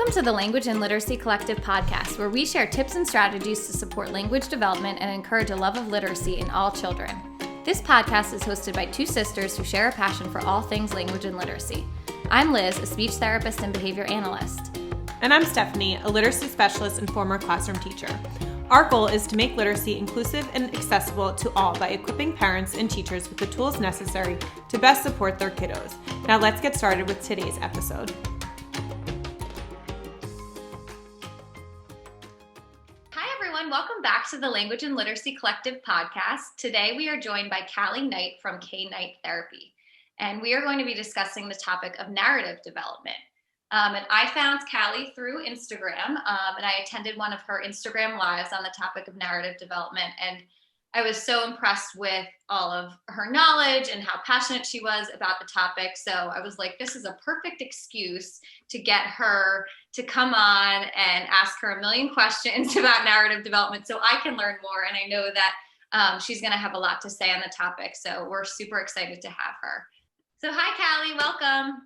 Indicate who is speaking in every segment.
Speaker 1: Welcome to the Language and Literacy Collective podcast, where we share tips and strategies to support language development and encourage a love of literacy in all children. This podcast is hosted by two sisters who share a passion for all things language and literacy. I'm Liz, a speech therapist and behavior analyst.
Speaker 2: And I'm Stephanie, a literacy specialist and former classroom teacher. Our goal is to make literacy inclusive and accessible to all by equipping parents and teachers with the tools necessary to best support their kiddos. Now let's get started with today's episode.
Speaker 1: Welcome back to the Language and Literacy Collective podcast. Today we are joined by Kallie Knight from K Knight Therapy, and we are going to be discussing the topic of narrative development. And I found Kallie through Instagram, and I attended one of her Instagram lives on the topic of narrative development, and I was so impressed with all of her knowledge and how passionate she was about the topic. So I was like, this is a perfect excuse to get her to come on and ask her a million questions about narrative development so I can learn more. And I know that she's going to have a lot to say on the topic. So we're super excited to have her. So hi, Kallie, welcome.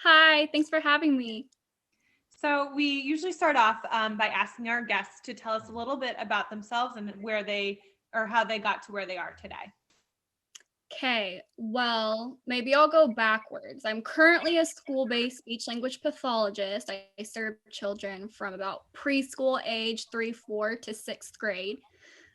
Speaker 3: Hi, thanks for having me.
Speaker 2: So we usually start off by asking our guests to tell us a little bit about themselves and where they or how they got to where they are today.
Speaker 3: Okay, well, maybe I'll go backwards. I'm currently a school-based speech-language pathologist. I serve children from about preschool age 3, 4 to 6th grade.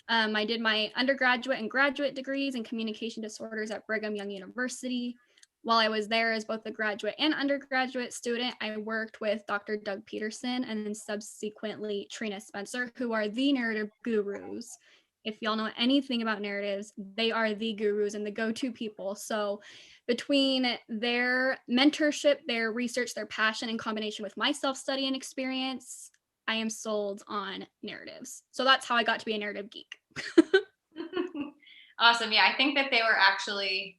Speaker 3: I did my undergraduate and graduate degrees in communication disorders at Brigham Young University. While I was there as both a graduate and undergraduate student, I worked with Dr. Doug Peterson and then subsequently Trina Spencer, who are the narrative gurus. If y'all know anything about narratives, they are the gurus and the go-to people. So between their mentorship, their research, their passion, in combination with my self-study and experience, I am sold on narratives. So that's how I got to be a narrative geek.
Speaker 1: Awesome. Yeah, I think that they were actually,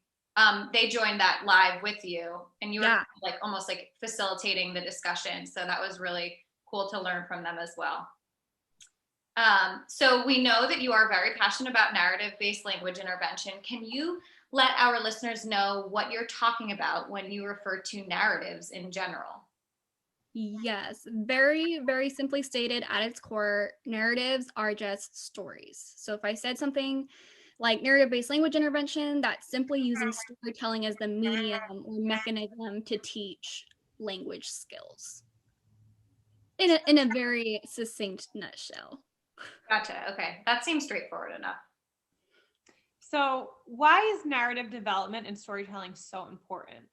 Speaker 1: they joined that live with you, and you were like almost like facilitating the discussion. So that was really cool to learn from them as well. So we know that you are very passionate about narrative-based language intervention. Can you let our listeners know what you're talking about when you refer to narratives in general?
Speaker 3: Yes, very, very simply stated at its core, narratives are just stories. So if I said something like narrative-based language intervention, that's simply using storytelling as the medium or mechanism to teach language skills in a very succinct nutshell.
Speaker 1: Gotcha. Okay. That seems straightforward enough.
Speaker 2: So why is narrative development and storytelling so important?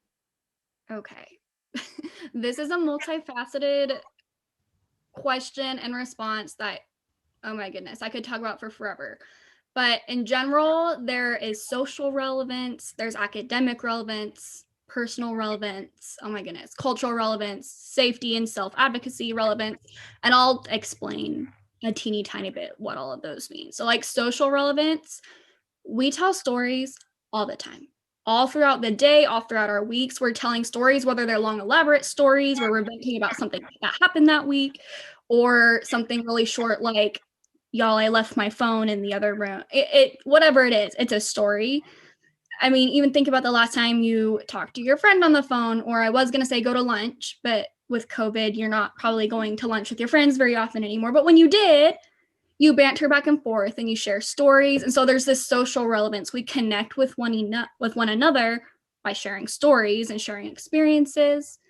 Speaker 3: Okay. This is a multifaceted question and response that, oh my goodness, I could talk about for forever. But in general, there is social relevance, there's academic relevance, personal relevance, oh my goodness, cultural relevance, safety and self-advocacy relevance, and I'll explain a teeny tiny bit what all of those mean. So like social relevance, we tell stories all the time, all throughout the day, all throughout our weeks. We're telling stories, whether they're long, elaborate stories where we're venting about something that happened that week, or something really short like, y'all, I left my phone in the other room. Whatever it is, it's a story. I mean, even think about the last time you talked to your friend on the phone, or I was going to say go to lunch, but with COVID, you're not probably going to lunch with your friends very often anymore. But when you did, you banter back and forth and you share stories. And so there's this social relevance. We connect with one another by sharing stories and sharing experiences.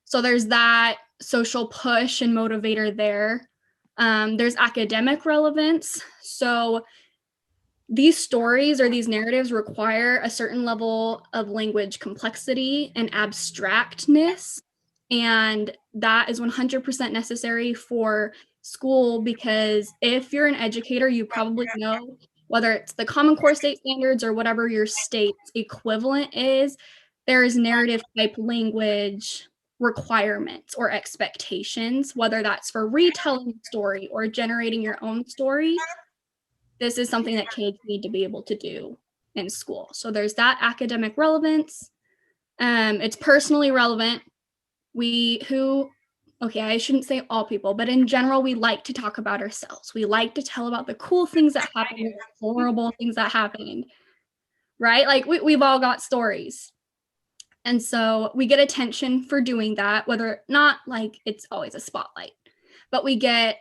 Speaker 3: So there's that social push and motivator there. There's academic relevance. So these stories or these narratives require a certain level of language complexity and abstractness. And that is 100% necessary for school, because if you're an educator, you probably know, whether it's the Common Core state standards or whatever your state's equivalent is, there is narrative type language requirements or expectations, whether that's for retelling a story or generating your own story. This is something that kids need to be able to do in school. So there's that academic relevance. It's personally relevant. I shouldn't say all people, but in general, we like to talk about ourselves. We like to tell about the cool things that happened, the horrible things that happened, right? Like we've all got stories. And so we get attention for doing that, whether not like it's always a spotlight, but we get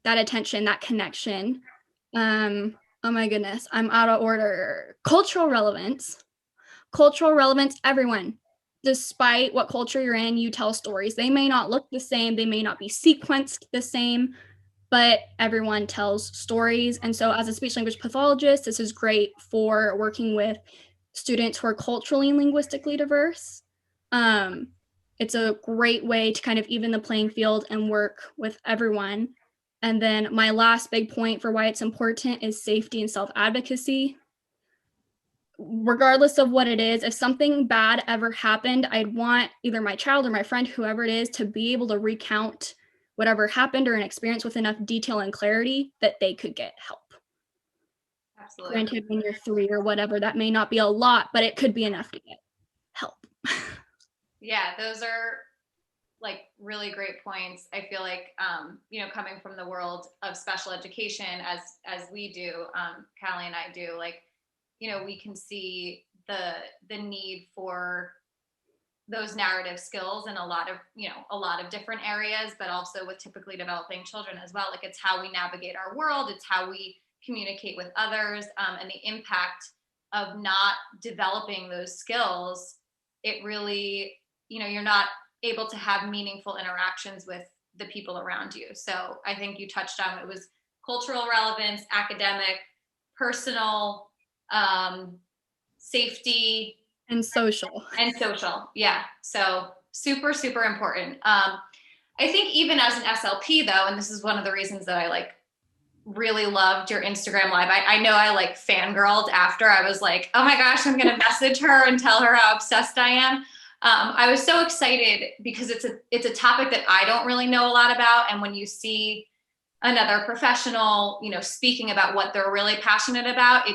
Speaker 3: that attention, that connection. Oh my goodness, I'm out of order. Cultural relevance. Cultural relevance, everyone. Despite what culture you're in, you tell stories. They may not look the same, they may not be sequenced the same, but everyone tells stories. And so, as a speech language pathologist, this is great for working with students who are culturally and linguistically diverse. It's a great way to kind of even the playing field and work with everyone. And then my last big point for why it's important is safety and self-advocacy. Regardless of what it is, if something bad ever happened, I'd want either my child or my friend, whoever it is, to be able to recount whatever happened or an experience with enough detail and clarity that they could get help.
Speaker 1: Absolutely.
Speaker 3: Granted, when you're 3 or whatever, that may not be a lot, but it could be enough to get help.
Speaker 1: Yeah, those are like really great points. I feel like, coming from the world of special education as we do, Kallie and I do, like, we can see the need for those narrative skills in a lot of different areas, but also with typically developing children as well. Like, it's how we navigate our world, it's how we communicate with others, and the impact of not developing those skills. It really, you're not able to have meaningful interactions with the people around you. So I think you touched on it was cultural relevance, academic, personal, safety,
Speaker 3: and social.
Speaker 1: Yeah, so super, super important. I think even as an SLP though, and this is one of the reasons that I like really loved your Instagram live. I know I like fangirled after. I was like, oh my gosh, I'm gonna message her and tell her how obsessed I am. I was so excited because it's a topic that I don't really know a lot about, and when you see another professional, speaking about what they're really passionate about,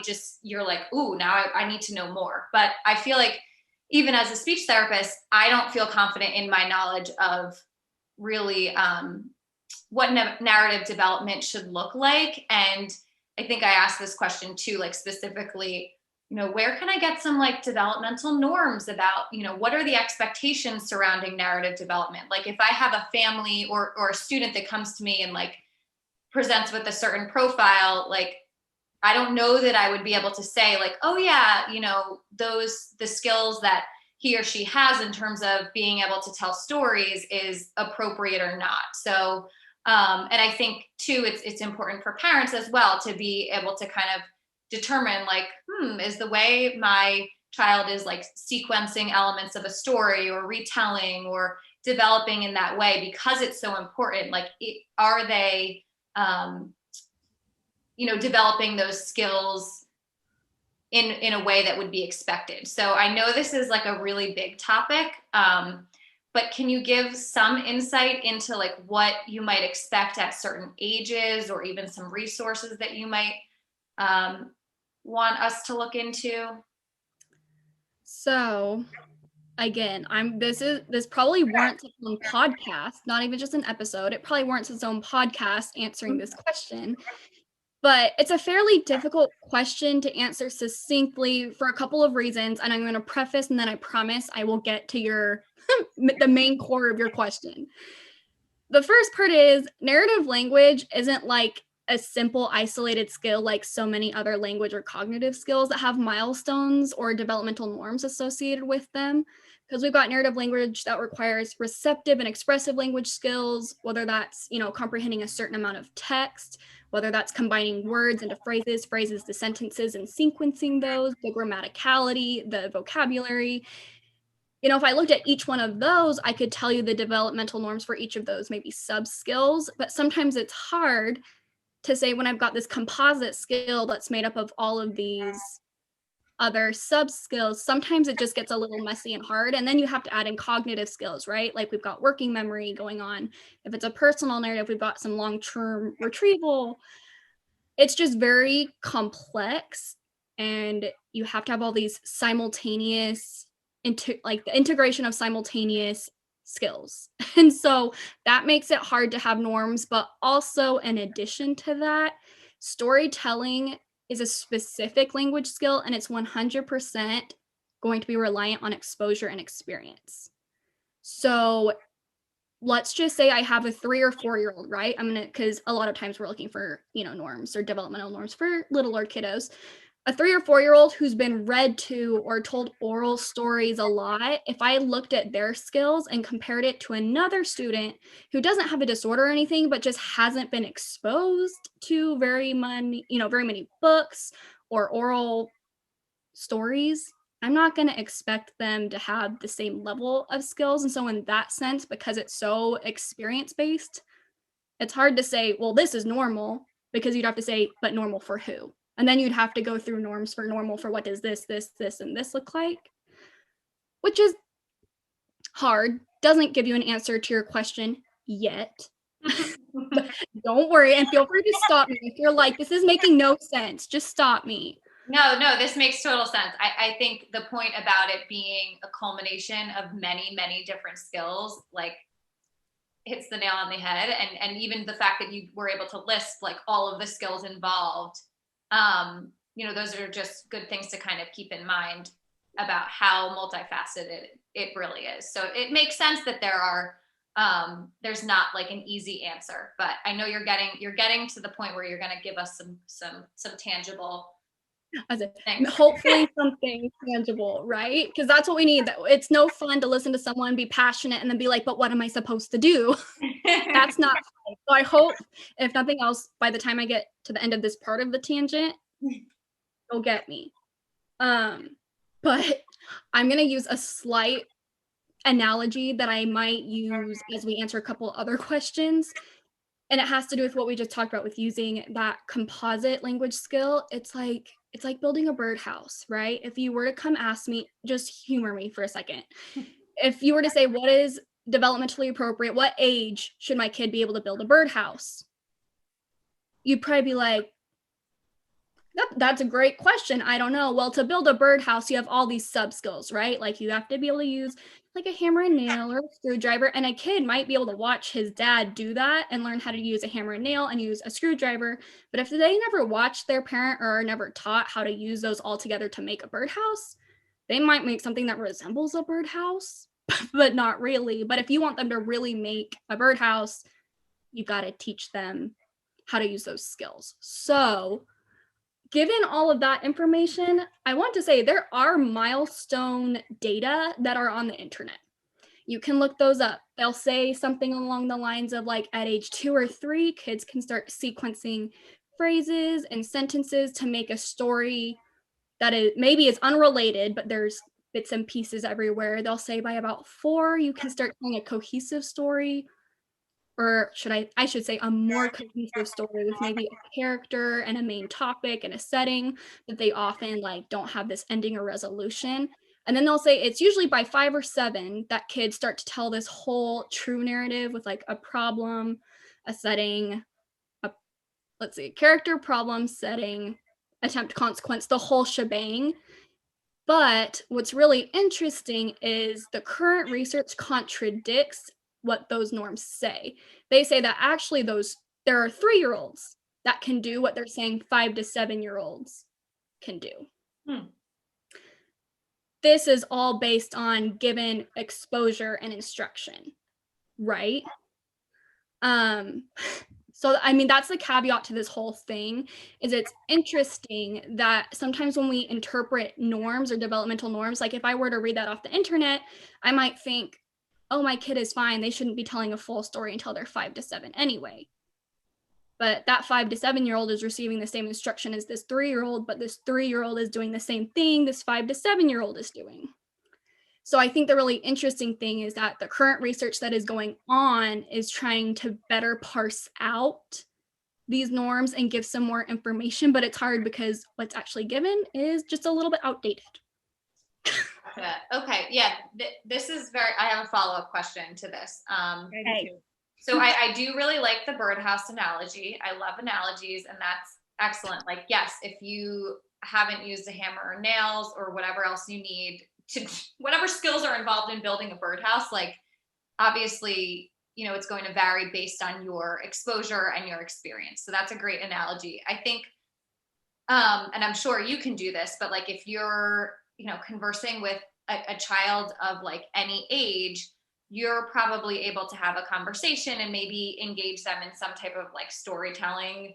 Speaker 1: you're like, ooh, now I need to know more. But I feel like even as a speech therapist, I don't feel confident in my knowledge of really what narrative development should look like. And I think I asked this question too, like specifically, where can I get some like developmental norms about, what are the expectations surrounding narrative development? Like if I have a family or a student that comes to me and like presents with a certain profile, like I don't know that I would be able to say like, oh yeah, the skills that he or she has in terms of being able to tell stories is appropriate or not. So, and I think too, it's important for parents as well to be able to kind of determine like, is the way my child is like sequencing elements of a story or retelling or developing in that way, because it's so important. Like, are they, developing those skills in a way that would be expected? So I know this is like a really big topic, but can you give some insight into like what you might expect at certain ages, or even some resources that you might want us to look into?
Speaker 3: So again, this probably warrants its own podcast, not even just an episode. It probably warrants its own podcast answering this question. But it's a fairly difficult question to answer succinctly for a couple of reasons, and I'm going to preface and then I promise I will get to your the main core of your question. The first part is narrative language isn't like a simple isolated skill like so many other language or cognitive skills that have milestones or developmental norms associated with them, because we've got narrative language that requires receptive and expressive language skills, whether that's comprehending a certain amount of text, whether that's combining words into phrases to sentences and sequencing those, the grammaticality, the vocabulary. If I looked at each one of those, I could tell you the developmental norms for each of those, maybe sub skills, but sometimes it's hard to say when I've got this composite skill that's made up of all of these other sub skills. Sometimes it just gets a little messy and hard. And then you have to add in cognitive skills, right? Like we've got working memory going on. If it's a personal narrative, we've got some long-term retrieval. It's just very complex. And you have to have all these simultaneous, the integration of simultaneous skills. And so that makes it hard to have norms, but also in addition to that, storytelling is a specific language skill, and it's 100% going to be reliant on exposure and experience. So let's just say I have a 3 or 4-year-old, right? Because a lot of times we're looking for, norms or developmental norms for littler kiddos. A 3 or 4-year-old who's been read to or told oral stories a lot, if I looked at their skills and compared it to another student who doesn't have a disorder or anything, but just hasn't been exposed to very many books or oral stories, I'm not going to expect them to have the same level of skills. And so in that sense, because it's so experience-based, it's hard to say, well, this is normal, because you'd have to say, but normal for who? And then you'd have to go through norms for normal for what does this, and this look like, which is hard. Doesn't give you an answer to your question yet. But don't worry, and feel free to stop me if you're like, this is making no sense. Just stop me.
Speaker 1: No, this makes total sense. I think the point about it being a culmination of many, many different skills, like, hits the nail on the head. And even the fact that you were able to list like all of the skills involved, those are just good things to kind of keep in mind about how multifaceted it really is. So it makes sense that there's not like an easy answer, but I know you're getting to the point where you're going to give us some tangible things.
Speaker 3: Hopefully something tangible, right? Because that's what we need. It's no fun to listen to someone be passionate and then be like, but what am I supposed to do? That's not fun. So I hope, if nothing else, by the time I get to the end of this part of the tangent, you'll get me. But I'm going to use a slight analogy that I might use as we answer a couple other questions. And it has to do with what we just talked about with using that composite language skill. It's like building a birdhouse, right? If you were to come ask me, just humor me for a second. If you were to say, what is developmentally appropriate? What age should my kid be able to build a birdhouse? You'd probably be like, that's a great question. I don't know. Well, to build a birdhouse, you have all these sub skills, right? Like you have to be able to use like a hammer and nail or a screwdriver. And a kid might be able to watch his dad do that and learn how to use a hammer and nail and use a screwdriver. But if they never watched their parent or are never taught how to use those all together to make a birdhouse, they might make something that resembles a birdhouse, but not really. But if you want them to really make a birdhouse, you got to teach them how to use those skills. So given all of that information, I want to say there are milestone data that are on the internet. You can look those up. They'll say something along the lines of like at age 2 or 3, kids can start sequencing phrases and sentences to make a story that maybe is unrelated, but there's bits and pieces everywhere. They'll say by about 4, you can start telling a cohesive story. Or I should say a more cohesive story with maybe a character and a main topic and a setting, that they often like don't have this ending or resolution. And then they'll say it's usually by 5 or 7 that kids start to tell this whole true narrative with like a problem, a setting, character, problem, setting, attempt, consequence, the whole shebang. But what's really interesting is the current research contradicts what those norms say. They say that actually there are 3-year-olds that can do what they're saying 5 to 7-year-olds can do. This is all based on given exposure and instruction, right? So, I mean, that's the caveat to this whole thing, is it's interesting that sometimes when we interpret norms or developmental norms, like if I were to read that off the internet, I might think, oh, my kid is fine. They shouldn't be telling a full story until they're 5 to 7 anyway. But that 5 to 7-year-old is receiving the same instruction as this 3-year-old, but this 3-year-old is doing the same thing this 5 to 7-year-old is doing. So I think the really interesting thing is that the current research that is going on is trying to better parse out these norms and give some more information, but it's hard because what's actually given is just a little bit outdated.
Speaker 1: Okay. Yeah. This is I have a follow-up question to this.
Speaker 3: Okay.
Speaker 1: So I do really like the birdhouse analogy. I love analogies, and that's excellent. Like, yes, if you haven't used a hammer or nails or whatever else you need to, whatever skills are involved in building a birdhouse, like obviously, it's going to vary based on your exposure and your experience. So that's a great analogy. I think, and I'm sure you can do this, but like if you're conversing with a child of like any age, you're probably able to have a conversation and maybe engage them in some type of like storytelling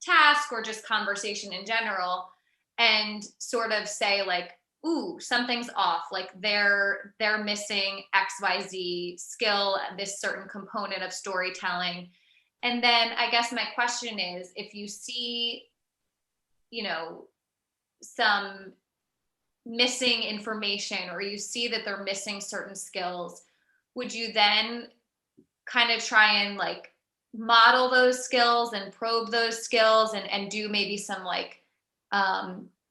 Speaker 1: task or just conversation in general, and sort of say like, ooh, something's off, like they're missing XYZ skill, this certain component of storytelling. And then I guess my question is, if you see, some missing information, or you see that they're missing certain skills, would you then kind of try and like model those skills and probe those skills, and do maybe some like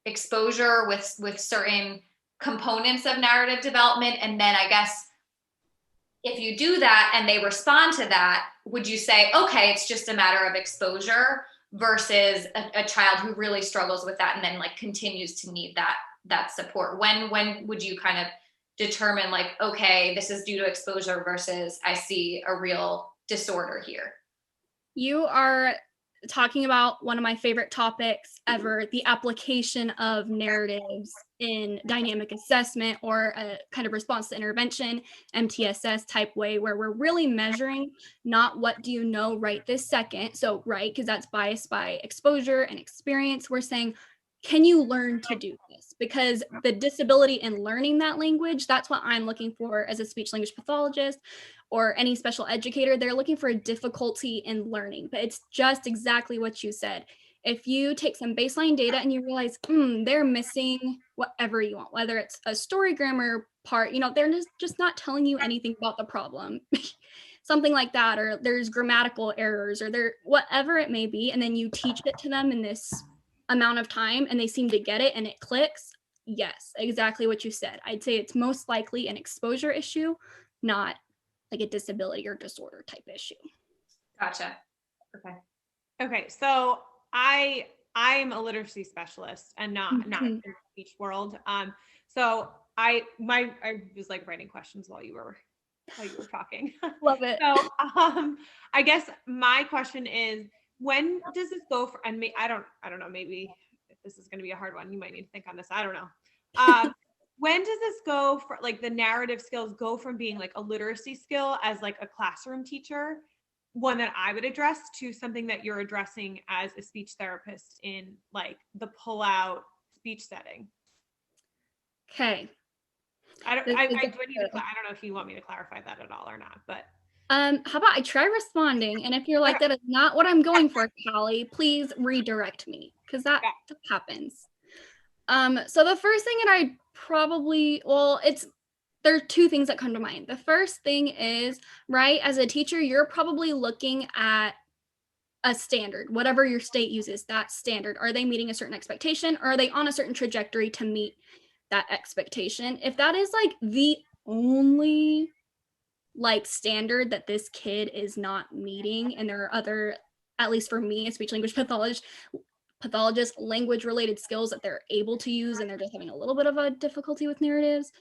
Speaker 1: exposure with certain components of narrative development? And then I guess if you do that and they respond to that, would you say, okay, it's just a matter of exposure, versus a child who really struggles with that and then like continues to need that support? When would you kind of determine like, okay, this is due to exposure versus I see a real disorder here?
Speaker 3: You are talking about one of my favorite topics ever, the application of narratives in dynamic assessment, or a kind of response to intervention, MTSS type way, where we're really measuring not what do you know right this second. So, right, because that's biased by exposure and experience. We're saying, can you learn to do this? Because the disability in learning that language, that's what I'm looking for as a speech language pathologist or any special educator. They're looking for a difficulty in learning, but it's just exactly what you said. If you take some baseline data and you realize, they're missing whatever you want, whether it's a story grammar part, they're just not telling you anything about the problem, something like that, or there's grammatical errors, or there, whatever it may be, and then you teach it to them in this amount of time and they seem to get it and it clicks. Yes, exactly what you said. I'd say it's most likely an exposure issue, not like a disability or disorder type issue.
Speaker 1: Gotcha.
Speaker 2: Okay. So I'm a literacy specialist and not in the speech world. So I was like writing questions while you were talking.
Speaker 3: Love it.
Speaker 2: So I guess my question is, when does this go for, and I don't know, maybe if this is going to be a hard one, you might need to think on this. I don't know. When does this go for, like, the narrative skills go from being like a literacy skill as like a classroom teacher, one that I would address, to something that you're addressing as a speech therapist in like the pull-out speech setting?
Speaker 3: Okay.
Speaker 2: I don't know if you want me to clarify that at all or not, but
Speaker 3: how about I try responding, and if you're like, that is not what I'm going for, Kallie, please redirect me, because that happens. So the first thing that I probably, there are two things that come to mind. The first thing is, right, as a teacher, you're probably looking at a standard, whatever your state uses, that standard. Are they meeting a certain expectation, or are they on a certain trajectory to meet that expectation? If that is like the only like standard that this kid is not meeting, and there are other, at least for me, a speech language pathologist, language related skills that they're able to use, and they're just having a little bit of a difficulty with narratives.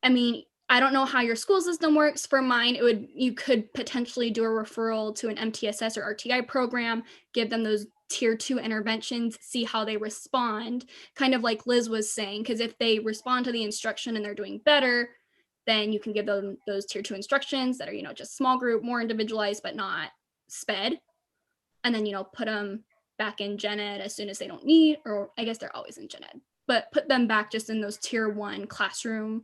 Speaker 3: I mean, I don't know how your school system works. For mine, you could potentially do a referral to an MTSS or RTI program, give them those tier 2 interventions, see how they respond, kind of like Liz was saying, because if they respond to the instruction and they're doing better, then you can give them those tier 2 instructions that are, just small group, more individualized, but not sped. And then, put them back in gen ed as soon as they don't need, or I guess they're always in gen ed, but put them back just in those tier 1 classroom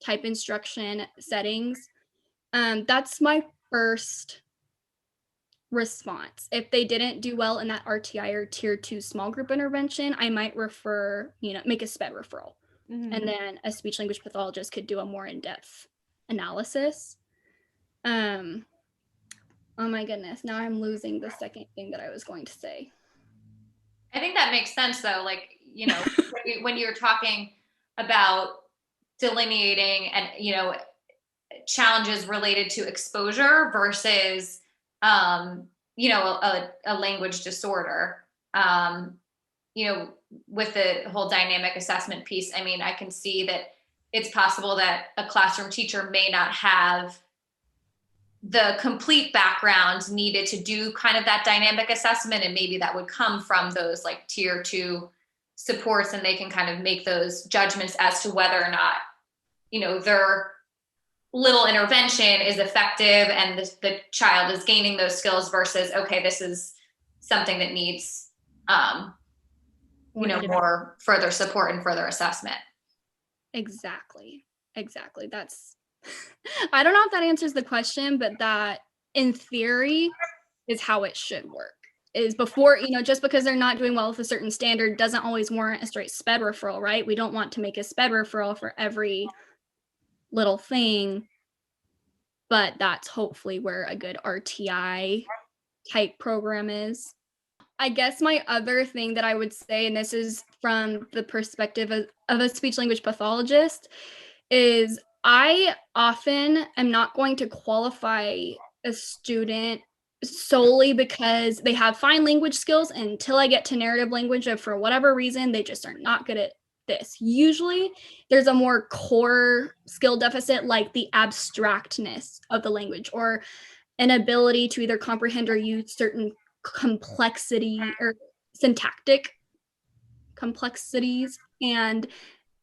Speaker 3: type instruction settings. That's my first response. If they didn't do well in that RTI or tier 2 small group intervention, I might refer, make a sped referral. Mm-hmm. And then a speech language pathologist could do a more in-depth analysis. Oh my goodness, now I'm losing the second thing that I was going to say.
Speaker 1: I think that makes sense though. Like, when you're talking about delineating and, challenges related to exposure versus, a language disorder, with the whole dynamic assessment piece, I mean, I can see that it's possible that a classroom teacher may not have the complete background needed to do kind of that dynamic assessment. And maybe that would come from those like tier 2 supports, and they can kind of make those judgments as to whether or not, their little intervention is effective and the child is gaining those skills versus, okay, this is something that needs, more further support and further assessment.
Speaker 3: Exactly. That's, I don't know if that answers the question, but that in theory is how it should work. Is before, just because they're not doing well with a certain standard doesn't always warrant a straight SPED referral, right? We don't want to make a SPED referral for every little thing, but that's hopefully where a good RTI type program is. I guess my other thing that I would say, and this is from the perspective of a speech language pathologist, is I often am not going to qualify a student solely because they have fine language skills until I get to narrative language, or for whatever reason, they just are not good at this. Usually there's a more core skill deficit, like the abstractness of the language or an ability to either comprehend or use certain complexity or syntactic complexities. And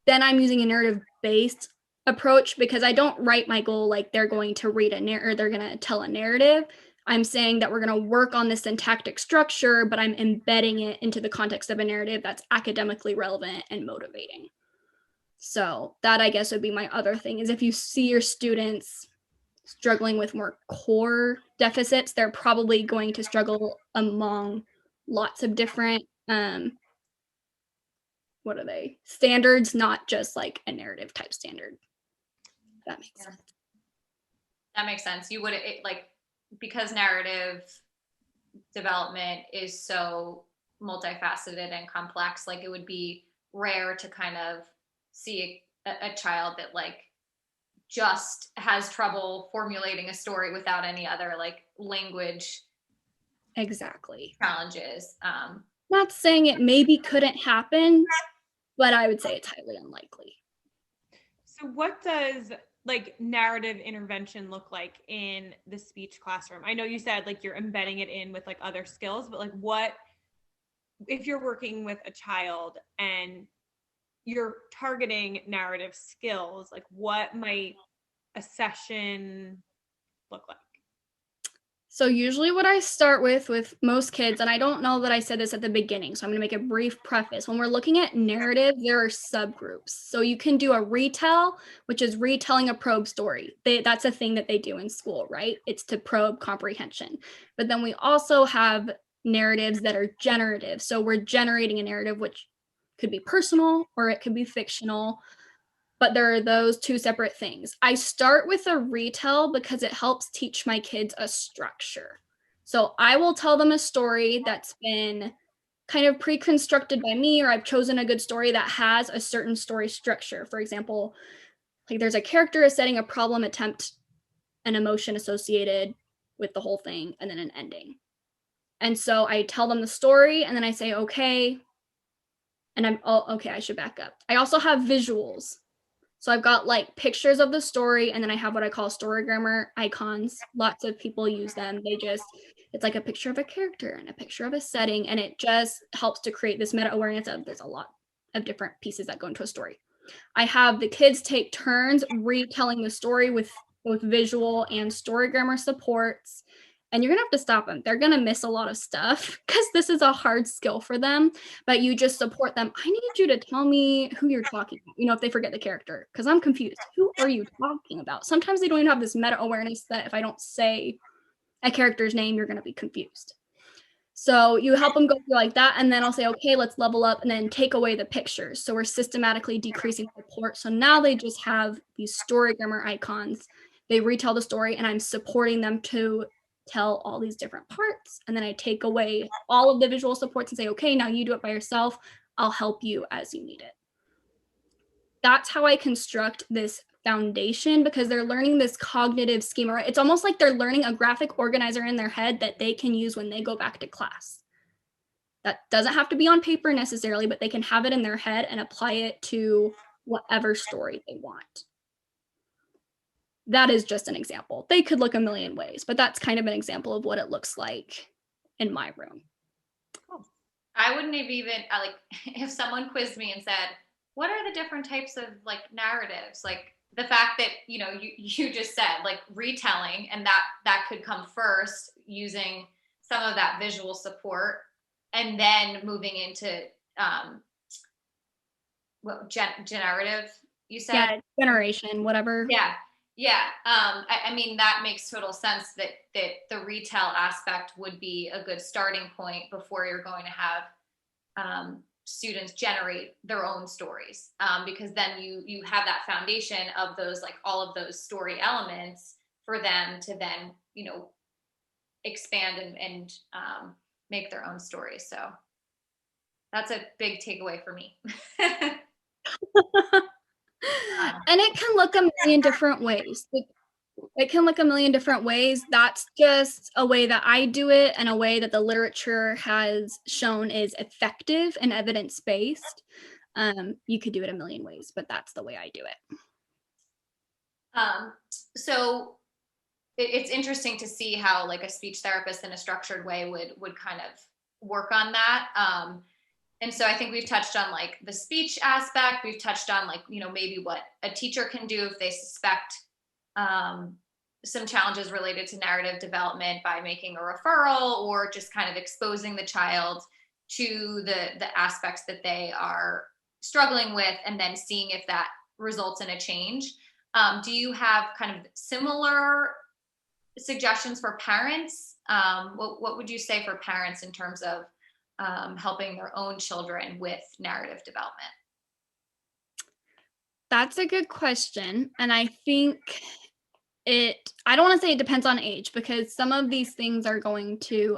Speaker 3: then I'm using a narrative based approach because I don't write my goal like they're going to read a narrative or they're going to tell a narrative. I'm saying that we're going to work on the syntactic structure, but I'm embedding it into the context of a narrative that's academically relevant and motivating. So that, I guess, would be my other thing, is if you see your students struggling with more core deficits, they're probably going to struggle among lots of different standards, not just like a narrative type standard. That makes sense.
Speaker 1: That makes sense. You would because narrative development is so multifaceted and complex, like it would be rare to kind of see a child that just has trouble formulating a story without any other language challenges.
Speaker 3: Not saying it maybe couldn't happen, but I would say it's highly unlikely.
Speaker 2: So what does narrative intervention look like in the speech classroom? I know you said you're embedding it in with other skills, but what if you're working with a child and you're targeting narrative skills, what might a session look like?
Speaker 3: So usually what I start with most kids, and I don't know that I said this at the beginning, so I'm going to make a brief preface. When we're looking at narrative, there are subgroups. So you can do a retell, which is retelling a probe story. That's a thing that they do in school, right? It's to probe comprehension. But then we also have narratives that are generative. So we're generating a narrative, which could be personal or it could be fictional. But there are those two separate things. I start with a retell because it helps teach my kids a structure. So I will tell them a story that's been kind of pre-constructed by me, or I've chosen a good story that has a certain story structure. For example, there's a character setting a problem, attempt, an emotion associated with the whole thing, and then an ending. And so I tell them the story, and then I say, okay, and okay, I should back up. I also have visuals. So I've got pictures of the story, and then I have what I call story grammar icons. Lots of people use them. It's like a picture of a character and a picture of a setting, and it just helps to create this meta awareness of there's a lot of different pieces that go into a story. I have the kids take turns retelling the story with both visual and story grammar supports. And you're going to have to stop them. They're going to miss a lot of stuff because this is a hard skill for them, but you just support them. I need you to tell me who you're talking about, if they forget the character, because I'm confused. Who are you talking about? Sometimes they don't even have this meta awareness that if I don't say a character's name, you're going to be confused. So you help them go through like that. And then I'll say, okay, let's level up and then take away the pictures. So we're systematically decreasing support. So now they just have these story grammar icons. They retell the story and I'm supporting them to tell all these different parts, and then I take away all of the visual supports and say, okay, now you do it by yourself. I'll help you as you need it. That's how I construct this foundation, because they're learning this cognitive schema, right? It's almost like they're learning a graphic organizer in their head that they can use when they go back to class. That doesn't have to be on paper necessarily, but they can have it in their head and apply it to whatever story they want. That is just an example. They could look a million ways, but that's kind of an example of what it looks like in my room.
Speaker 1: Cool. I wouldn't have even like if someone quizzed me and said, what are the different types of like narratives? Like the fact that, you know, you just said like retelling, and that could come first using some of that visual support, and then moving into generative, you said?
Speaker 3: Yeah, generation, whatever.
Speaker 1: Yeah. Yeah. I mean, that makes total sense that the retail aspect would be a good starting point before you're going to have students generate their own stories, because then you have that foundation of those, like all of those story elements for them to then, you know, expand and make their own stories. So that's a big takeaway for me.
Speaker 3: And it can look a million different ways. It can look a million different ways. That's just a way that I do it, and a way that the literature has shown is effective and evidence-based. You could do it a million ways, but that's the way I do it.
Speaker 1: So it's interesting to see how like a speech therapist in a structured way would kind of work on that. And so I think we've touched on like the speech aspect. We've touched on like, you know, maybe what a teacher can do if they suspect some challenges related to narrative development by making a referral, or just kind of exposing the child to the aspects that they are struggling with, and then seeing if that results in a change. Do you have kind of similar suggestions for parents? What would you say for parents in terms of helping their own children with narrative development?
Speaker 3: That's a good question. And I think I don't want to say it depends on age, because some of these things are going to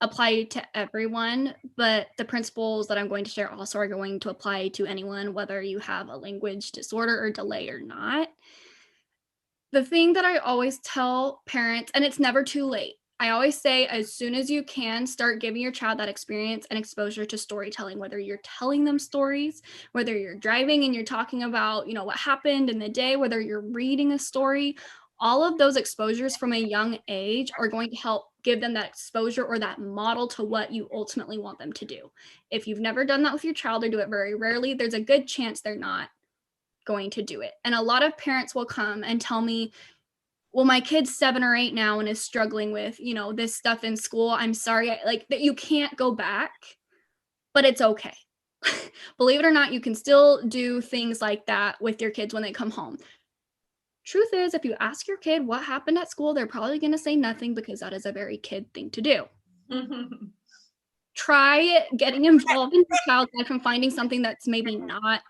Speaker 3: apply to everyone, but the principles that I'm going to share also are going to apply to anyone, whether you have a language disorder or delay or not. The thing that I always tell parents, and it's never too late, I always say, as soon as you can, start giving your child that experience and exposure to storytelling, whether you're telling them stories, whether you're driving and you're talking about, you know, what happened in the day, whether you're reading a story. All of those exposures from a young age are going to help give them that exposure or that model to what you ultimately want them to do. If you've never done that with your child, or do it very rarely, there's a good chance they're not going to do it. And a lot of parents will come and tell me, well, my kid's 7 or 8 now and is struggling with, you know, this stuff in school. I'm sorry, like that you can't go back, but it's okay. Believe it or not, you can still do things like that with your kids when they come home. Truth is, if you ask your kid what happened at school, they're probably going to say nothing, because that is a very kid thing to do. Try getting involved in your child's life and finding something that's maybe not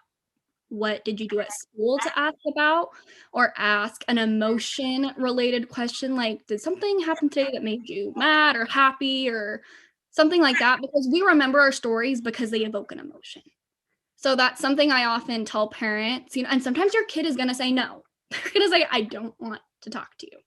Speaker 3: what did you do at school to ask about, or ask an emotion related question like, did something happen today that made you mad or happy, or something like that, because we remember our stories because they evoke an emotion. So that's something I often tell parents, you know, and sometimes your kid is going to say no. They're going to say, I don't want to talk to you.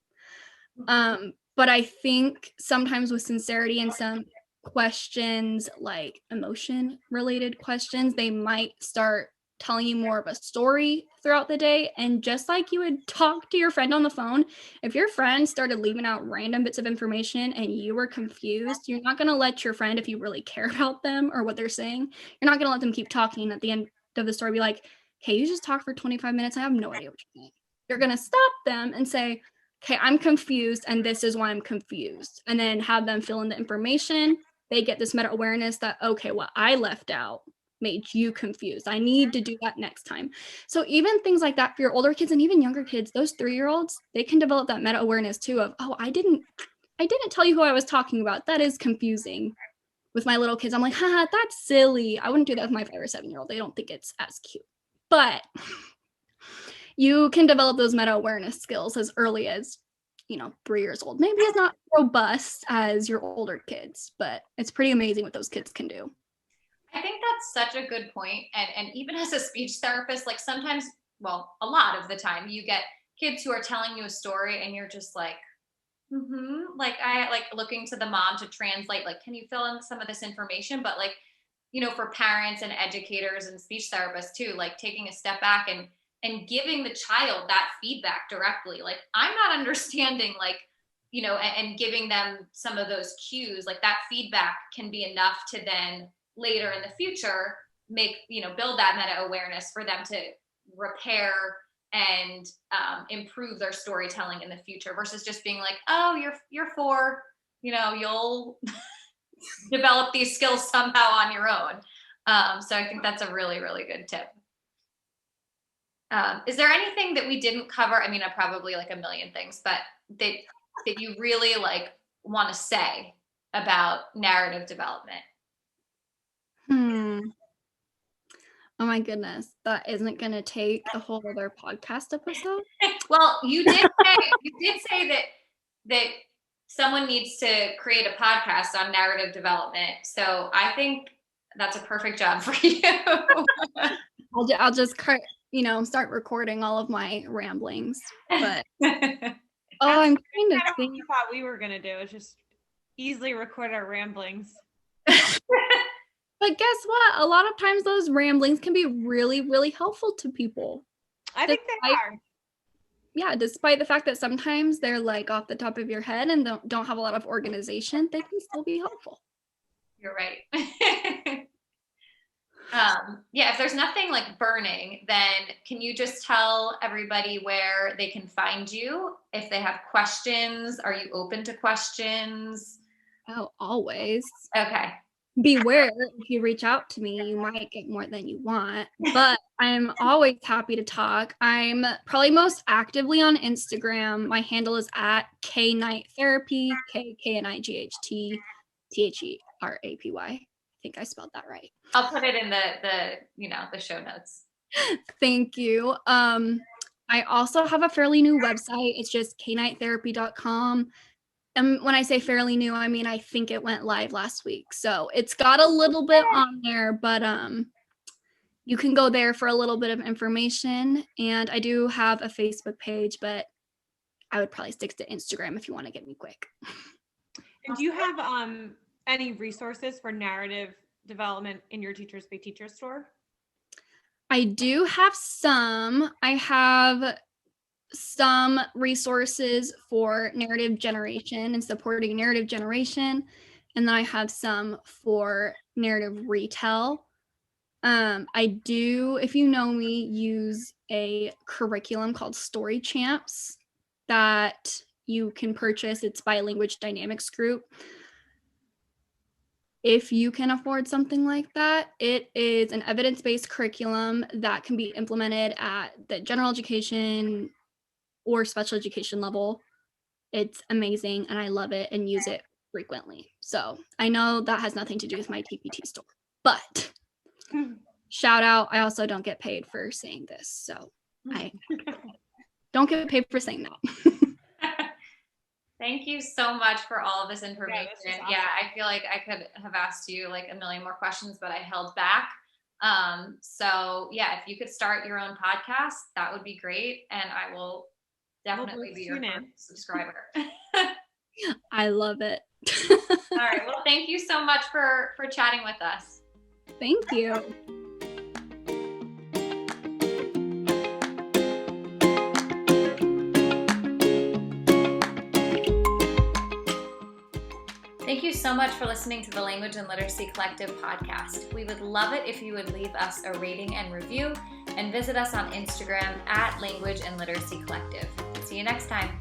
Speaker 3: But I think sometimes with sincerity and some questions, like emotion related questions, they might start telling you more of a story throughout the day. And just like you would talk to your friend on the phone, if your friend started leaving out random bits of information and you were confused, you're not going to let your friend, if you really care about them or what they're saying, you're not going to let them keep talking. And at the end of the story, be like, okay, you just talked for 25 minutes. I have no idea what you're saying. You're going to stop them and say, okay, I'm confused, and this is why I'm confused. And then have them fill in the information. They get this meta awareness that, okay, what I left out made you confused. I need to do that next time. So even things like that for your older kids and even younger kids, those 3-year-olds, they can develop that meta awareness too of, oh, I didn't tell you who I was talking about. That is confusing. With my little kids, I'm like, haha, that's silly. I wouldn't do that with my 5 or 7-year-old. They don't think it's as cute. But you can develop those meta awareness skills as early as, 3 years old. Maybe it's not robust as your older kids, but it's pretty amazing what those kids can do.
Speaker 1: I think that's such a good point. And even as a speech therapist, like sometimes, well, a lot of the time, you get kids who are telling you a story and you're just like, like I like looking to the mom to translate, like, can you fill in some of this information? But like, for parents and educators and speech therapists too, like taking a step back and giving the child that feedback directly. Like, I'm not understanding, like, and giving them some of those cues, like that feedback can be enough to then later in the future make, build that meta awareness for them to repair and improve their storytelling in the future, versus just being like, oh, you're 4, you'll develop these skills somehow on your own. So I think that's a really, really good tip. Is there anything that we didn't cover? I mean, probably like a million things, but that you really like want to say about narrative development?
Speaker 3: Oh my goodness, that isn't going to take a whole other podcast episode.
Speaker 1: Well, you did say that someone needs to create a podcast on narrative development. So I think that's a perfect job for you.
Speaker 3: I'll just start recording all of my ramblings. But I'm trying to think.
Speaker 2: What you thought we were gonna do is just easily record our ramblings.
Speaker 3: But guess what? A lot of times those ramblings can be really, really helpful to people.
Speaker 2: I think they are.
Speaker 3: Yeah, despite the fact that sometimes they're like off the top of your head and don't have a lot of organization, they can still be helpful.
Speaker 1: You're right. If there's nothing like burning, then can you just tell everybody where they can find you? If they have questions, are you open to questions?
Speaker 3: Oh, always.
Speaker 1: Okay.
Speaker 3: Beware, if you reach out to me, you might get more than you want, but I'm always happy to talk. I'm probably most actively on Instagram. My handle is at KNightTherapy, KNIGHT THERAPY. I think I spelled that right.
Speaker 1: I'll put it in the show notes.
Speaker 3: Thank you. I also have a fairly new website. It's just knightTherapy.com. And when I say fairly new, I mean, I think it went live last week. So it's got a little bit on there, but you can go there for a little bit of information. And I do have a Facebook page, but I would probably stick to Instagram if you want to get me quick.
Speaker 2: And do you have any resources for narrative development in your Teachers Pay Teachers store?
Speaker 3: I do have some. I have some resources for narrative generation and supporting narrative generation. And then I have some for narrative retell. I do, if you know me, use a curriculum called Story Champs that you can purchase. It's by a language dynamics group. If you can afford something like that, it is an evidence-based curriculum that can be implemented at the general education or special education level. It's amazing and I love it and use it frequently. So I know that has nothing to do with my TPT store, but shout out, I also don't get paid for saying this. So I don't get paid for saying that.
Speaker 1: Thank you so much for all of this information.
Speaker 2: Awesome.
Speaker 1: Yeah, I feel like I could have asked you like a million more questions, but I held back. So yeah, if you could start your own podcast, that would be great. And I will definitely be your first subscriber.
Speaker 3: I love it.
Speaker 1: All right. Well, thank you so much for chatting with us.
Speaker 3: Thank you.
Speaker 1: Thank you so much for listening to the Language and Literacy Collective podcast. We would love it if you would leave us a rating and review and visit us on Instagram at Language and Literacy Collective. See you next time.